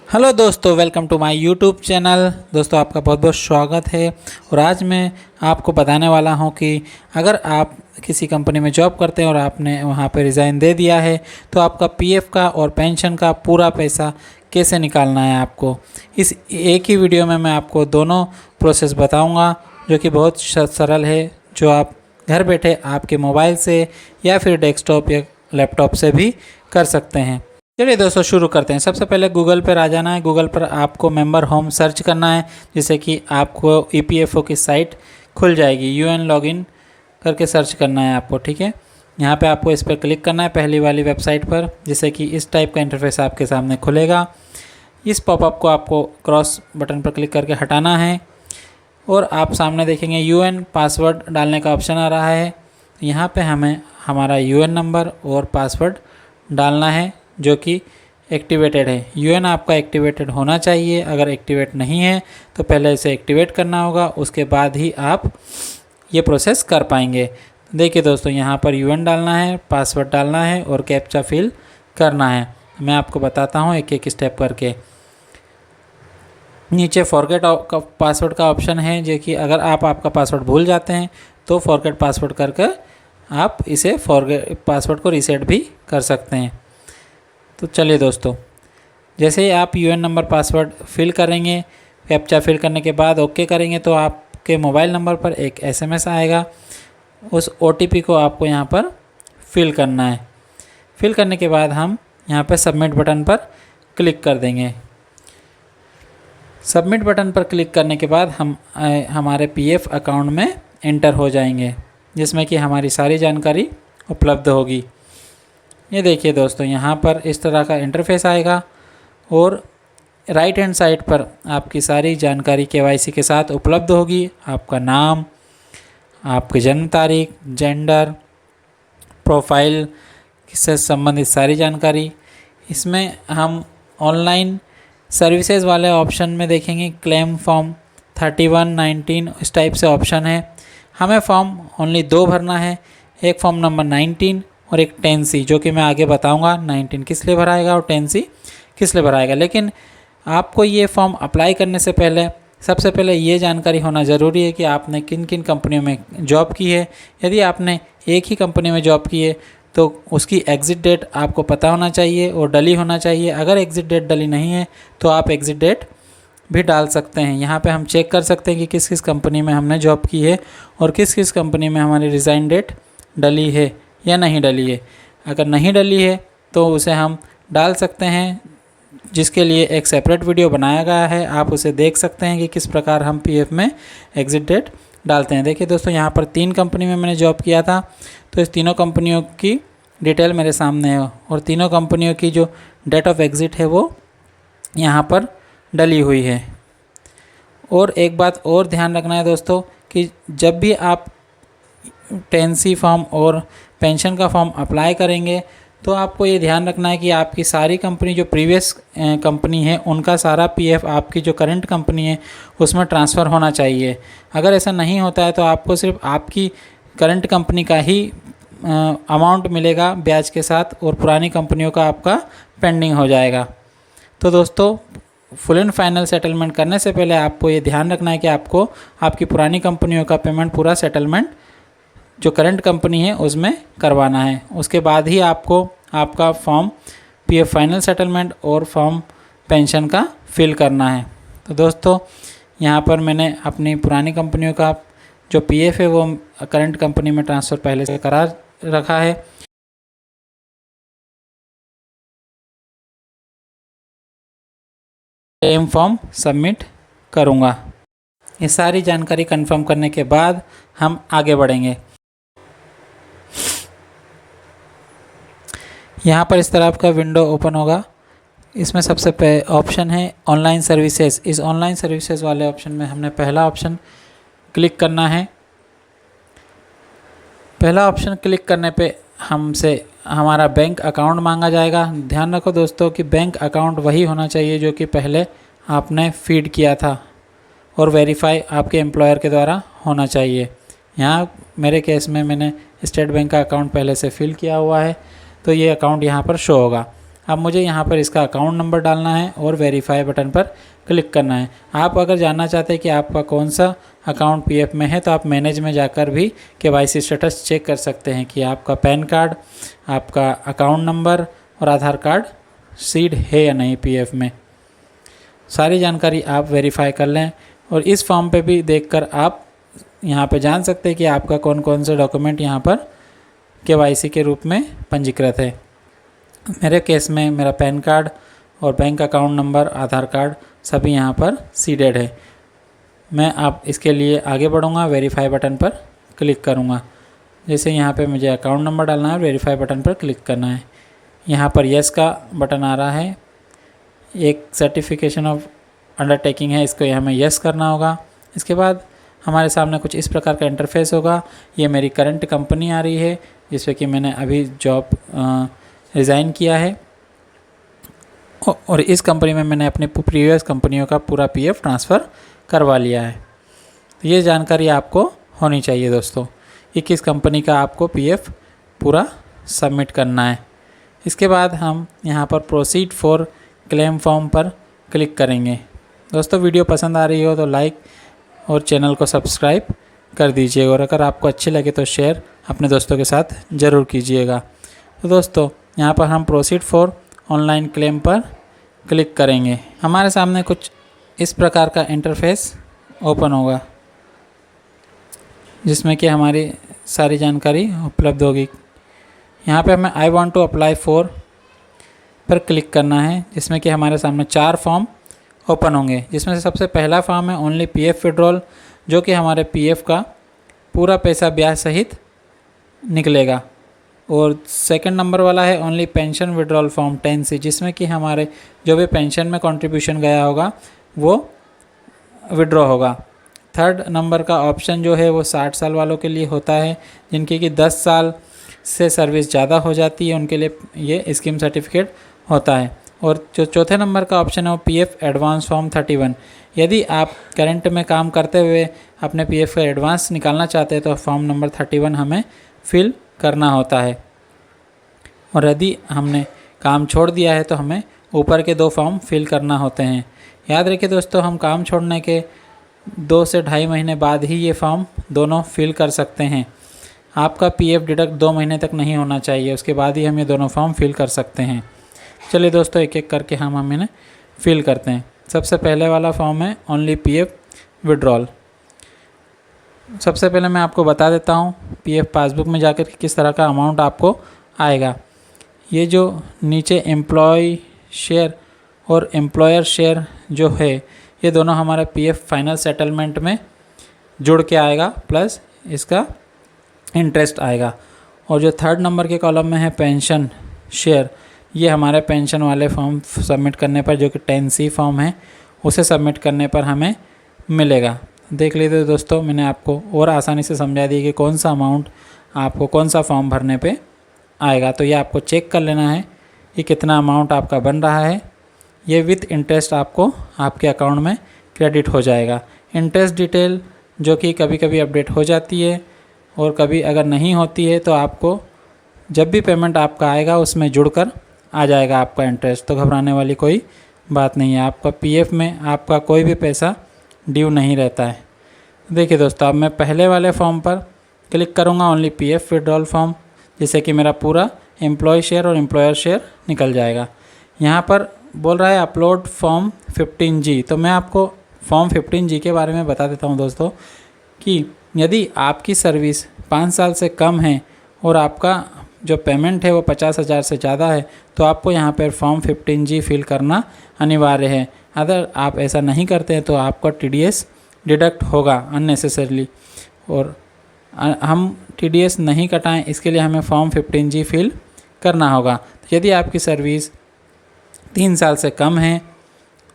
Hello दोस्तों, welcome to my YouTube channel. दोस्तों, आपका बहुत बहुत स्वागत है। और आज मैं आपको बताने वाला हूं कि अगर आप किसी कंपनी में जॉब करते हैं और आपने वहां पर रिज़ाइन दे दिया है तो आपका पीएफ का और पेंशन का पूरा पैसा कैसे निकालना है आपको। इस एक ही वीडियो में मैं आपको दोनों प्रोसेस बताऊंगा जो कि बहुत सरल है, जो आप घर बैठे आपके मोबाइल से या फिर डेस्कटॉप या लैपटॉप से भी कर सकते हैं। चलिए दोस्तों, शुरू करते हैं। सबसे पहले गूगल पर आ जाना है। गूगल पर आपको मेंबर होम सर्च करना है, जिससे कि आपको ईपीएफओ की साइट खुल जाएगी। यूएन लॉगिन करके सर्च करना है आपको, ठीक है। यहाँ पे आपको इस पर क्लिक करना है, पहली वाली वेबसाइट पर, जिससे कि इस टाइप का इंटरफेस आपके सामने खुलेगा। इस पॉपअप को आपको क्रॉस बटन पर क्लिक करके हटाना है और आप सामने देखेंगे यूएन पासवर्ड डालने का ऑप्शन आ रहा है। यहाँ पे हमें हमारा यूएन नंबर और पासवर्ड डालना है जो कि एक्टिवेटेड है। यूएन आपका एक्टिवेटेड होना चाहिए। अगर एक्टिवेट नहीं है तो पहले इसे एक्टिवेट करना होगा, उसके बाद ही आप ये प्रोसेस कर पाएंगे। देखिए दोस्तों, यहाँ पर यूएन डालना है, पासवर्ड डालना है और कैप्चा फिल करना है। मैं आपको बताता हूँ एक एक स्टेप करके। नीचे फॉरगेट पासवर्ड का ऑप्शन है, जो कि अगर आप आपका पासवर्ड भूल जाते हैं तो फॉरगेट पासवर्ड करके आप इसे फॉरगेट पासवर्ड को रीसेट भी कर सकते हैं। तो चलिए दोस्तों, जैसे ही आप यूएन नंबर पासवर्ड फिल करेंगे, कैप्चा फिल करने के बाद ओके करेंगे तो आपके मोबाइल नंबर पर एक एसएमएस आएगा। उस ओटीपी को आपको यहाँ पर फिल करना है। फिल करने के बाद हम यहाँ पर सबमिट बटन पर क्लिक कर देंगे। सबमिट बटन पर क्लिक करने के बाद हम हमारे पीएफ अकाउंट में एंटर हो जाएंगे, जिसमें कि हमारी सारी जानकारी उपलब्ध होगी। ये देखिए दोस्तों, यहाँ पर इस तरह का इंटरफेस आएगा और राइट हैंड साइड पर आपकी सारी जानकारी केवाईसी के साथ उपलब्ध होगी। आपका नाम, आपकी जन्म तारीख, जेंडर, प्रोफाइल से संबंधित सारी जानकारी। इसमें हम ऑनलाइन सर्विसेज वाले ऑप्शन में देखेंगे क्लेम फॉर्म 31, 19 इस टाइप से ऑप्शन है। हमें फॉर्म ओनली 2 भरना है, एक फॉर्म नंबर 19 और एक 10C, जो कि मैं आगे बताऊंगा 19 किस लिए भराएगा और 10C किस लिए भराएगा। लेकिन आपको ये फॉर्म अप्लाई करने से पहले सबसे पहले ये जानकारी होना ज़रूरी है कि आपने किन किन कंपनियों में जॉब की है। यदि आपने एक ही कंपनी में जॉब की है तो उसकी एग्ज़िट डेट आपको पता होना चाहिए और डली होना चाहिए। अगर एग्ज़िट डेट डली नहीं है तो आप एग्ज़िट डेट भी डाल सकते हैं। यहाँ पे हम चेक कर सकते हैं कि किस किस कंपनी में हमने जॉब की है और किस किस कंपनी में हमारी रिज़ाइन डेट डली है या नहीं डली है। अगर नहीं डली है तो उसे हम डाल सकते हैं, जिसके लिए एक सेपरेट वीडियो बनाया गया है। आप उसे देख सकते हैं कि किस प्रकार हम पीएफ में एग्ज़िट डेट डालते हैं। देखिए दोस्तों, यहाँ पर 3 कंपनी में मैंने जॉब किया था, तो इस तीनों कंपनियों की डिटेल मेरे सामने है और तीनों कंपनियों की जो डेट ऑफ एग्ज़िट है वो यहाँ पर डली हुई है। और एक बात और ध्यान रखना है दोस्तों कि जब भी आप 10C फॉर्म और पेंशन का फॉर्म अप्लाई करेंगे तो आपको ये ध्यान रखना है कि आपकी सारी कंपनी जो प्रीवियस कंपनी है उनका सारा पीएफ आपकी जो करंट कंपनी है उसमें ट्रांसफ़र होना चाहिए। अगर ऐसा नहीं होता है तो आपको सिर्फ आपकी करंट कंपनी का ही अमाउंट मिलेगा ब्याज के साथ और पुरानी कंपनियों का आपका पेंडिंग हो जाएगा। तो दोस्तों, फुल एंड फाइनल सेटलमेंट करने से पहले आपको ये ध्यान रखना है कि आपको आपकी पुरानी कंपनियों का पेमेंट पूरा सेटलमेंट जो करंट कंपनी है उसमें करवाना है। उसके बाद ही आपको आपका फॉर्म पीएफ फाइनल सेटलमेंट और फॉर्म पेंशन का फिल करना है। तो दोस्तों, यहाँ पर मैंने अपनी पुरानी कंपनियों का जो पीएफ है वो करंट कंपनी में ट्रांसफ़र पहले से करा रखा है। क्लेम फॉर्म सबमिट करूँगा। ये सारी जानकारी कंफर्म करने के बाद हम आगे बढ़ेंगे। यहाँ पर इस तरह का विंडो ओपन होगा। इसमें सबसे ऑप्शन है ऑनलाइन सर्विसेज। इस ऑनलाइन सर्विसेज वाले ऑप्शन में हमने पहला ऑप्शन क्लिक करना है। पहला ऑप्शन क्लिक करने पे हमसे हमारा बैंक अकाउंट मांगा जाएगा। ध्यान रखो दोस्तों कि बैंक अकाउंट वही होना चाहिए जो कि पहले आपने फीड किया था और वेरीफाई आपके एम्प्लॉयर के द्वारा होना चाहिए। यहाँ मेरे केस में मैंने स्टेट बैंक का अकाउंट पहले से फिल किया हुआ है, तो ये अकाउंट यहाँ पर शो होगा। अब मुझे यहाँ पर इसका अकाउंट नंबर डालना है और वेरीफाई बटन पर क्लिक करना है। आप अगर जानना चाहते हैं कि आपका कौन सा अकाउंट पीएफ में है तो आप मैनेज में जाकर भी केवाईसी स्टेटस चेक कर सकते हैं कि आपका पैन कार्ड, आपका अकाउंट नंबर और आधार कार्ड सीड है या नहीं पीएफ में। सारी जानकारी आप वेरीफाई कर लें और इस फॉर्म पे भी देखकर आप यहाँ पे जान सकते हैं कि आपका कौन कौन से डॉक्यूमेंट यहाँ पर केवाईसी के रूप में पंजीकृत है। मेरे केस में मेरा पैन कार्ड और बैंक अकाउंट नंबर, आधार कार्ड सभी यहाँ पर सीडेड है। मैं अब इसके लिए आगे बढ़ूँगा, वेरीफाई बटन पर क्लिक करूँगा। जैसे यहाँ पे मुझे अकाउंट नंबर डालना है, वेरीफाई बटन पर क्लिक करना है। यहाँ पर यस का बटन आ रहा है, एक सर्टिफिकेशन ऑफ अंडरटेकिंग है, इसको यहाँ में यस करना होगा। इसके बाद हमारे सामने कुछ इस प्रकार का इंटरफेस होगा। ये मेरी करंट कंपनी आ रही है जिससे कि मैंने अभी जॉब रिज़ाइन किया है और इस कंपनी में मैंने अपने प्रीवियस कंपनियों का पूरा पीएफ ट्रांसफ़र करवा लिया है। तो ये जानकारी आपको होनी चाहिए दोस्तों कि किस कंपनी का आपको पीएफ पूरा सबमिट करना है। इसके बाद हम यहाँ पर प्रोसीड फॉर क्लेम फॉर्म पर क्लिक करेंगे। दोस्तों वीडियो पसंद आ रही हो तो लाइक और चैनल को सब्सक्राइब कर दीजिएगा और अगर आपको अच्छी लगे तो शेयर अपने दोस्तों के साथ ज़रूर कीजिएगा। तो दोस्तों यहाँ पर हम प्रोसीड फॉर ऑनलाइन क्लेम पर क्लिक करेंगे। हमारे सामने कुछ इस प्रकार का इंटरफेस ओपन होगा जिसमें कि हमारी सारी जानकारी उपलब्ध होगी। यहाँ पे हमें I want to apply for पर क्लिक करना है जिसमें कि हमारे सामने 4 फॉर्म ओपन होंगे, जिसमें से सबसे पहला फॉर्म है ओनली पीएफ विड्रॉल, जो कि हमारे पीएफ का पूरा पैसा ब्याज सहित निकलेगा। और सेकंड नंबर वाला है only pension withdrawal form 10C, जिसमें कि हमारे जो भी पेंशन में कंट्रीब्यूशन गया होगा वो विड्रॉ होगा। थर्ड नंबर का ऑप्शन जो है वो 60 साल वालों के लिए होता है, जिनकी कि 10 साल से सर्विस ज़्यादा हो जाती है, उनके लिए ये स्कीम सर्टिफिकेट होता है। और जो चौथे नंबर का ऑप्शन है वो पीएफ एडवांस फॉर्म 31। यदि आप करंट में काम करते हुए अपने पीएफ का एडवांस निकालना चाहते हैं तो फॉर्म नंबर 31 हमें फिल करना होता है। और यदि हमने काम छोड़ दिया है तो हमें ऊपर के 2 फॉर्म फिल करना होते हैं। याद रखिए दोस्तों, हम काम छोड़ने के 2 से ढाई महीने बाद ही ये फॉर्म दोनों फिल कर सकते हैं। आपका पीएफ डिडक्ट 2 महीने तक नहीं होना चाहिए, उसके बाद ही हम ये दोनों फॉर्म फिल कर सकते हैं। चलिए दोस्तों एक एक करके हम इन्हें फिल करते हैं। सबसे पहले वाला फॉर्म है ओनली पीएफ विड्रॉल। सबसे पहले मैं आपको बता देता हूँ पीएफ पासबुक में जाकर किस तरह का अमाउंट आपको आएगा। ये जो नीचे एम्प्लॉय शेयर और एम्प्लॉयर शेयर जो है ये दोनों हमारे पीएफ फाइनल सेटलमेंट में जुड़ के आएगा, प्लस इसका इंटरेस्ट आएगा। और जो थर्ड नंबर के कॉलम में है पेंशन शेयर, ये हमारे पेंशन वाले फॉर्म सबमिट करने पर, जो कि 10C फॉर्म है, उसे सबमिट करने पर हमें मिलेगा। देख लीजिए दोस्तों, मैंने आपको और आसानी से समझा दिया कि कौन सा अमाउंट आपको कौन सा फॉर्म भरने पे आएगा। तो ये आपको चेक कर लेना है कि कितना अमाउंट आपका बन रहा है। ये विथ इंटरेस्ट आपको आपके अकाउंट में क्रेडिट हो जाएगा। इंटरेस्ट डिटेल जो कि कभी कभी अपडेट हो जाती है और कभी अगर नहीं होती है तो आपको जब भी पेमेंट आपका आएगा उसमें जुड़कर आ जाएगा आपका इंटरेस्ट। तो घबराने वाली कोई बात नहीं है, आपका पीएफ में आपका कोई भी पैसा ड्यू नहीं रहता है। देखिए दोस्तों, अब मैं पहले वाले फॉर्म पर क्लिक करूँगा, ओनली पीएफ विड्रॉल फॉर्म, जिससे कि मेरा पूरा एम्प्लॉय शेयर और एम्प्लॉयर शेयर निकल जाएगा। यहाँ पर बोल रहा है अपलोड फॉर्म 15G। तो मैं आपको फॉर्म 15G के बारे में बता देता हूँ दोस्तों कि यदि आपकी सर्विस 5 साल से कम है और आपका जो पेमेंट है वो 50,000 से ज़्यादा है तो आपको यहाँ पर फॉर्म 15G फिल करना अनिवार्य है। अगर आप ऐसा नहीं करते हैं तो आपका TDS डिडक्ट होगा अननेसेसरली, और हम TDS नहीं कटाएं इसके लिए हमें फॉर्म 15G फिल करना होगा। तो यदि आपकी सर्विस 3 साल से कम है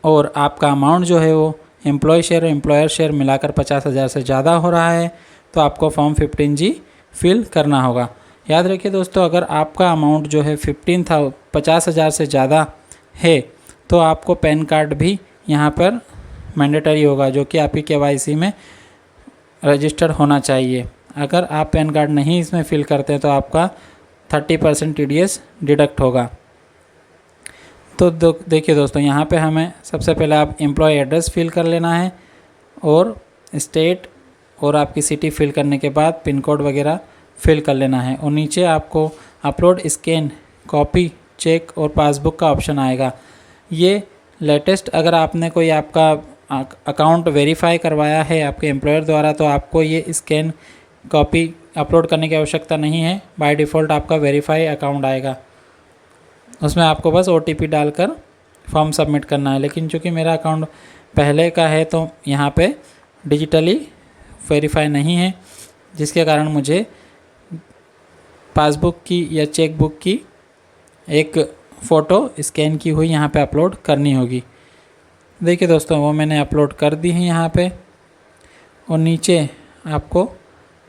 और आपका अमाउंट जो है वो एम्प्लॉय शेयर और एम्प्लॉयर शेयर मिलाकर 50,000 से ज़्यादा हो रहा है तो आपको फॉर्म 15G फिल करना होगा। याद रखिए दोस्तों, अगर आपका अमाउंट जो है 50,000 से ज़्यादा है तो आपको पैन कार्ड भी यहाँ पर मैंडेटरी होगा, जो कि आपकी KYC में रजिस्टर्ड होना चाहिए। अगर आप पैन कार्ड नहीं इसमें फिल करते हैं तो आपका 30% TDS डिडक्ट होगा। तो देखिए दोस्तों, यहाँ पे हमें सबसे पहले आप एम्प्लॉय एड्रेस फिल कर लेना है और स्टेट और आपकी सिटी फिल करने के बाद पिन कोड वगैरह फिल कर लेना है। और नीचे आपको अपलोड स्कैन कॉपी चेक और पासबुक का ऑप्शन आएगा। ये लेटेस्ट अगर आपने कोई आपका अकाउंट वेरीफाई करवाया है आपके एम्प्लॉयर द्वारा तो आपको ये स्कैन कॉपी अपलोड करने की आवश्यकता नहीं है। बाय डिफ़ॉल्ट आपका वेरीफाई अकाउंट आएगा, उसमें आपको बस OTP डालकर फॉर्म सबमिट करना है। लेकिन चूँकि मेरा अकाउंट पहले का है तो यहाँ पे डिजिटली वेरीफाई नहीं है, जिसके कारण मुझे पासबुक की या चेक बुक की एक फ़ोटो स्कैन की हुई यहाँ पे अपलोड करनी होगी। देखिए दोस्तों, वो मैंने अपलोड कर दी है यहाँ पे। और नीचे आपको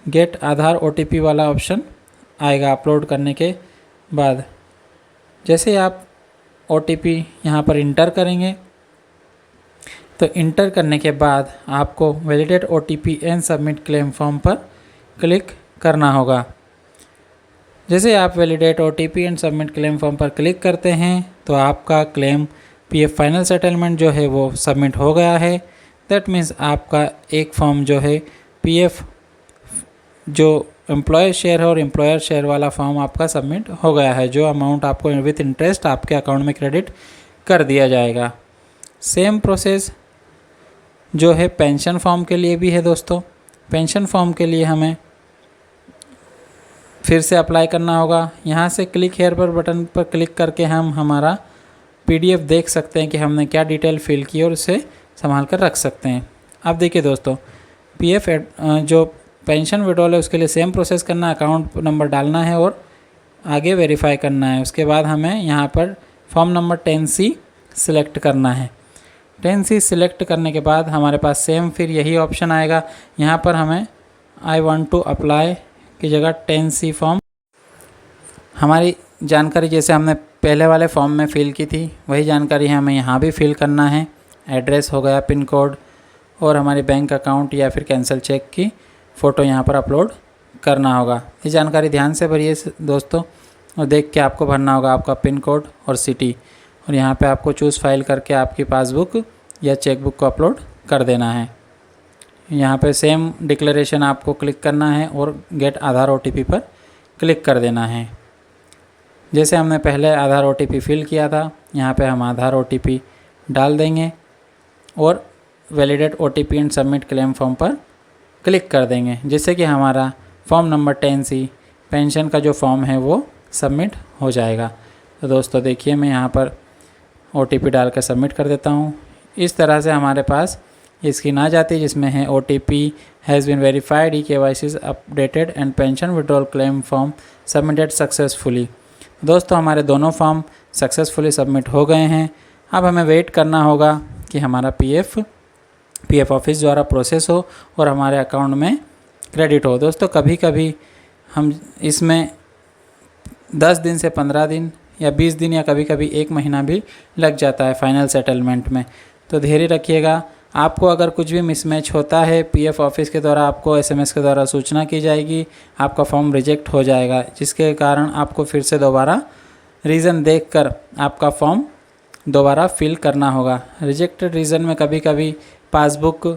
गेट आधार OTP वाला ऑप्शन आएगा अपलोड करने के बाद। जैसे आप OTP यहाँ पर इंटर करेंगे तो इंटर करने के बाद आपको validate OTP and submit claim form पर क्लिक करना होगा। जैसे आप validate OTP and submit claim form पर क्लिक करते हैं तो आपका क्लेम PF फाइनल सेटलमेंट जो है वो सबमिट हो गया है। दैट मीन्स आपका एक फॉर्म जो है PF जो एम्प्लॉय शेयर है और एम्प्लॉयर शेयर वाला फॉर्म आपका सबमिट हो गया है, जो अमाउंट आपको विथ इंटरेस्ट आपके अकाउंट में क्रेडिट कर दिया जाएगा। सेम प्रोसेस जो है पेंशन फॉर्म के लिए भी है दोस्तों। पेंशन फॉर्म के लिए हमें फिर से अप्लाई करना होगा। यहाँ से क्लिक हेयर पर बटन पर क्लिक करके हम हमारा PDF देख सकते हैं कि हमने क्या डिटेल फिल की और उसे संभाल कर रख सकते हैं। अब देखिए दोस्तों, PF जो पेंशन विड्रॉल है उसके लिए सेम प्रोसेस करना है, अकाउंट नंबर डालना है और आगे वेरीफाई करना है। उसके बाद हमें यहाँ पर फॉर्म नंबर 10C सिलेक्ट करना है। 10C सिलेक्ट करने के बाद हमारे पास सेम फिर यही ऑप्शन आएगा। यहाँ पर हमें आई वांट टू अप्लाई की जगह 10C फॉर्म हमारी जानकारी जैसे हमने पहले वाले फॉर्म में फ़िल की थी वही जानकारी हमें यहाँ भी फिल करना है। एड्रेस हो गया, पिन कोड और हमारे बैंक अकाउंट या फिर कैंसिल चेक की फ़ोटो यहाँ पर अपलोड करना होगा। ये जानकारी ध्यान से भरिए दोस्तों और देख के आपको भरना होगा आपका पिन कोड और सिटी। और यहाँ पे आपको चूज़ फाइल करके आपकी पासबुक या चेकबुक को अपलोड कर देना है। यहाँ पे सेम डिक्लेरेशन आपको क्लिक करना है और गेट आधार OTP पर क्लिक कर देना है। जैसे हमने पहले आधार OTP फिल किया था, यहाँ पे हम आधार OTP डाल देंगे और validate OTP and submit claim form पर क्लिक कर देंगे, जिससे कि हमारा फॉर्म नंबर 10C पेंशन का जो फॉर्म है वो सबमिट हो जाएगा। तो दोस्तों देखिए, मैं यहाँ पर OTP डाल कर सबमिट कर देता हूँ। इस तरह से हमारे पास स्क्रीन आ जाती है जिसमें है OTP has been verified, KYC is updated and pension withdrawal claim form submitted successfully. दोस्तों हमारे दोनों फॉर्म सक्सेसफुली सबमिट हो गए हैं। अब हमें वेट करना होगा कि हमारा PF ऑफिस द्वारा प्रोसेस हो और हमारे अकाउंट में क्रेडिट हो। दोस्तों कभी कभी हम इसमें 10 दिन से 15 दिन या 20 दिन या कभी कभी 1 महीना भी लग जाता है फाइनल सेटलमेंट में। तो धैर्य रखिएगा। आपको अगर कुछ भी मिसमैच होता है PF ऑफिस के द्वारा आपको SMS के द्वारा सूचना की जाएगी, आपका फॉर्म रिजेक्ट हो जाएगा, जिसके कारण आपको फिर से दोबारा रीज़न देखकर आपका फॉर्म दोबारा फिल करना होगा। रिजेक्टेड रीज़न में कभी कभी पासबुक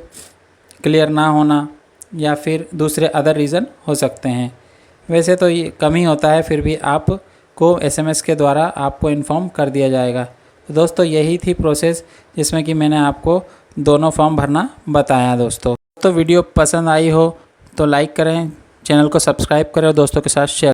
क्लियर ना होना या फिर दूसरे अदर रीज़न हो सकते हैं। वैसे तो ये कम ही होता है, फिर भी आपको SMS के द्वारा आपको इन्फॉर्म कर दिया जाएगा। तो दोस्तों यही थी प्रोसेस जिसमें कि मैंने आपको दोनों फॉर्म भरना बताया। दोस्तों वीडियो पसंद आई हो तो लाइक करें, चैनल को सब्सक्राइब करें और दोस्तों के साथ शेयर